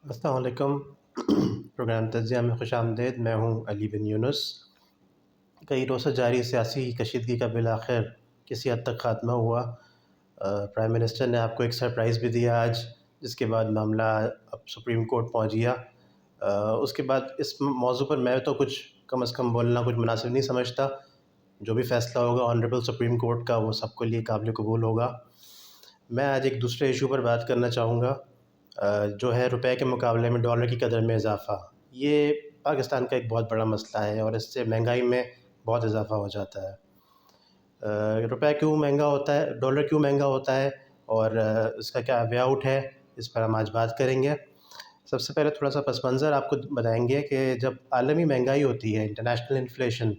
السلام علیکم۔ پروگرام تجزیہ میں خوش آمدید۔ میں ہوں علی بن یونس۔ کئی روز سے جاری سیاسی کشیدگی کا بالآخر کسی حد تک خاتمہ ہوا۔ پرائم منسٹر نے آپ کو ایک سرپرائز بھی دیا آج، جس کے بعد معاملہ اب سپریم کورٹ پہنچ گیا۔ اس کے بعد اس موضوع پر میں تو کچھ کم از کم بولنا کچھ مناسب نہیں سمجھتا۔ جو بھی فیصلہ ہوگا آنریبل سپریم کورٹ کا، وہ سب کے لیے قابل قبول ہوگا۔ میں آج ایک دوسرے ایشو پر بات کرنا چاہوں گا، جو ہے روپے کے مقابلے میں ڈالر کی قدر میں اضافہ۔ یہ پاکستان کا ایک بہت بڑا مسئلہ ہے اور اس سے مہنگائی میں بہت اضافہ ہو جاتا ہے۔ روپے کیوں مہنگا ہوتا ہے، ڈالر کیوں مہنگا ہوتا ہے، اور اس کا کیا وے آؤٹ ہے، اس پر ہم آج بات کریں گے۔ سب سے پہلے تھوڑا سا پس منظر آپ کو بتائیں گے کہ جب عالمی مہنگائی ہوتی ہے، انٹرنیشنل انفلیشن،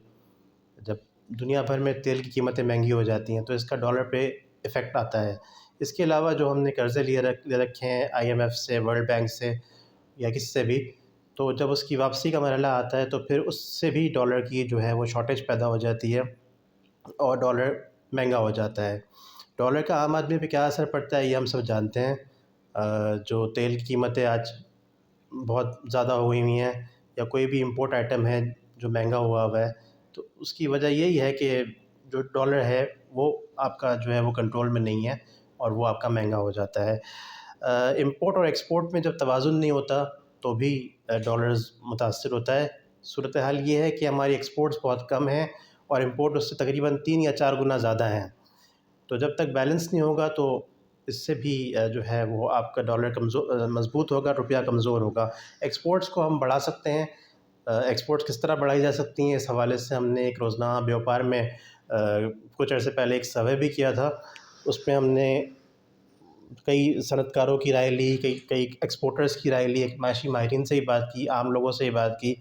جب دنیا بھر میں تیل کی قیمتیں مہنگی ہو جاتی ہیں تو اس کا ڈالر پہ ایفیکٹ آتا ہے۔ اس کے علاوہ جو ہم نے قرضے لے رکھے ہیں IMF سے، ورلڈ بینک سے یا کسی سے بھی، تو جب اس کی واپسی کا مرحلہ آتا ہے تو پھر اس سے بھی ڈالر کی جو ہے وہ شارٹیج پیدا ہو جاتی ہے اور ڈالر مہنگا ہو جاتا ہے۔ ڈالر کا عام آدمی پہ کیا اثر پڑتا ہے یہ ہم سب جانتے ہیں۔ جو تیل کی قیمتیں آج بہت زیادہ ہوئی ہیں، یا کوئی بھی امپورٹ آئٹم ہے جو مہنگا ہوا ہے، تو اس کی وجہ یہی ہے کہ جو ڈالر ہے وہ آپ کا جو ہے وہ کنٹرول میں نہیں ہے اور وہ آپ کا مہنگا ہو جاتا ہے۔ امپورٹ اور ایکسپورٹ میں جب توازن نہیں ہوتا تو بھی ڈالرز متاثر ہوتا ہے۔ صورتحال یہ ہے کہ ہماری ایکسپورٹس بہت کم ہیں اور امپورٹ اس سے تقریباً 3 یا 4 گنا زیادہ ہیں۔ تو جب تک بیلنس نہیں ہوگا تو اس سے بھی جو ہے وہ آپ کا ڈالر مضبوط ہوگا، روپیہ کمزور ہوگا۔ ایکسپورٹس کو ہم بڑھا سکتے ہیں۔ ایکسپورٹس کس طرح بڑھائی جا سکتی ہیں، اس حوالے سے ہم نے ایک روزنامہ بیوپار میں کچھ عرصے پہلے ایک سروے بھی کیا تھا۔ اس میں ہم نے کئی صنعت کاروں کی رائے لی، کئی ایکسپورٹرز کی رائے لی، ایک معاشی ماہرین سے ہی بات کی، عام لوگوں سے ہی بات کی۔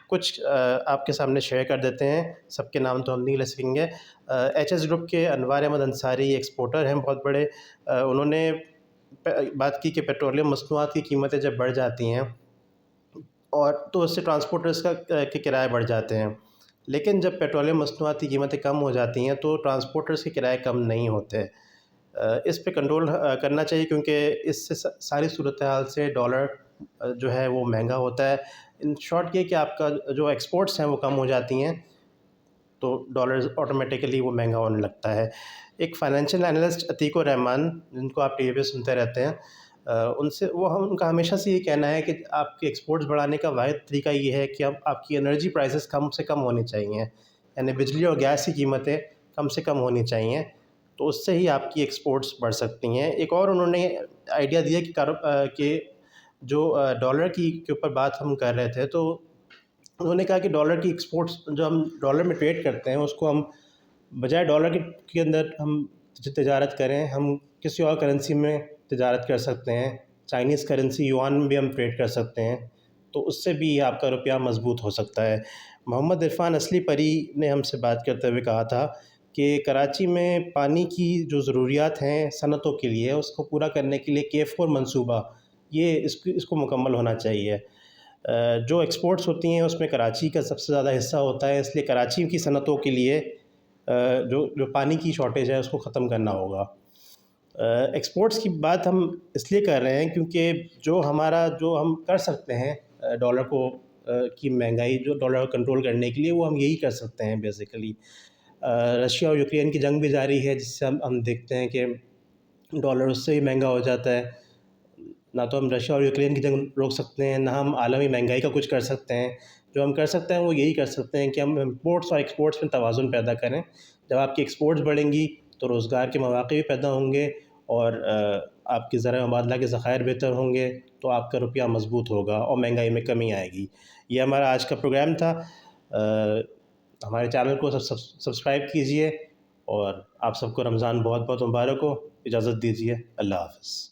کچھ آپ کے سامنے شیئر کر دیتے ہیں، سب کے نام تو ہم نہیں لے سکیں گے۔ HS گروپ کے انوار احمد انصاری ایکسپورٹر ہیں بہت بڑے۔ انہوں نے بات کی کہ پیٹرولیم مصنوعات کی قیمتیں جب بڑھ جاتی ہیں اور تو اس سے ٹرانسپورٹرز کے کرائے بڑھ جاتے ہیں، لیکن جب پیٹرولیم مصنوعات کی قیمتیں کم ہو جاتی ہیں تو ٹرانسپورٹرز کے کرائے کم نہیں ہوتے۔ اس پہ کنٹرول کرنا چاہیے، کیونکہ اس سے ساری صورتحال سے ڈالر جو ہے وہ مہنگا ہوتا ہے۔ ان شارٹ یہ کہ آپ کا جو ایکسپورٹس ہیں وہ کم ہو جاتی ہیں تو ڈالر آٹومیٹیکلی وہ مہنگا ہونے لگتا ہے۔ ایک فائنینشیل انالسٹ عتیق الرحمان، جن کو آپ ٹی وی پہ سنتے رہتے ہیں، ان کا ہمیشہ سے یہ کہنا ہے کہ آپ کے ایکسپورٹس بڑھانے کا واحد طریقہ یہ ہے کہ اب آپ کی انرجی پرائسز کم سے کم ہونی چاہیے، یعنی بجلی اور گیس کی قیمتیں کم سے کم ہونی چاہیے، تو اس سے ہی آپ کی ایکسپورٹس بڑھ سکتی ہیں۔ ایک اور انہوں نے آئیڈیا دیا کہ جو ڈالر کے اوپر بات ہم کر رہے تھے، تو انہوں نے کہا کہ ڈالر کی ایکسپورٹس جو ہم ڈالر میں ٹریڈ کرتے ہیں، اس کو ہم بجائے ڈالر کے اندر ہم تجارت کریں، ہم کسی اور کرنسی میں تجارت کر سکتے ہیں۔ چائنیز کرنسی یوان میں بھی ہم ٹریڈ کر سکتے ہیں، تو اس سے بھی آپ کا روپیہ مضبوط ہو سکتا ہے۔ محمد عرفان اصلی پری نے ہم سے بات کرتے ہوئے کہا تھا کہ کراچی میں پانی کی جو ضروریات ہیں صنعتوں کے لیے، اس کو پورا کرنے کے لیے K4 منصوبہ، یہ اس کو مکمل ہونا چاہیے۔ جو ایکسپورٹس ہوتی ہیں اس میں کراچی کا سب سے زیادہ حصہ ہوتا ہے، اس لیے کراچی کی صنعتوں کے لیے جو پانی کی شارٹیج ہے اس کو ختم کرنا ہوگا۔ ایکسپورٹس کی بات ہم اس لیے کر رہے ہیں کیونکہ جو ہم کر سکتے ہیں ڈالر کی مہنگائی، جو ڈالر کو کنٹرول کرنے کے لیے، وہ ہم یہی کر سکتے ہیں بیسیکلی۔ رشیا اور یوکرین کی جنگ بھی جاری ہے، جس سے ہم دیکھتے ہیں کہ ڈالر اس سے بھی مہنگا ہو جاتا ہے۔ نہ تو ہم رشیا اور یوکرین کی جنگ روک سکتے ہیں، نہ ہم عالمی مہنگائی کا کچھ کر سکتے ہیں۔ جو ہم کر سکتے ہیں وہ یہی کر سکتے ہیں کہ ہم امپورٹس اور ایکسپورٹس میں توازن پیدا کریں۔ جب آپ کی ایکسپورٹس بڑھیں گی تو روزگار کے مواقع بھی پیدا ہوں گے اور آپ کی زرعی مبادلہ کے ذخائر بہتر ہوں گے، تو آپ کا روپیہ مضبوط ہوگا اور مہنگائی میں کمی آئے گی۔ یہ ہمارا آج کا پروگرام تھا۔ ہمارے چینل کو سبسکرائب کیجئے اور آپ سب کو رمضان بہت بہت مبارک ہو۔ اجازت دیجیے، اللہ حافظ۔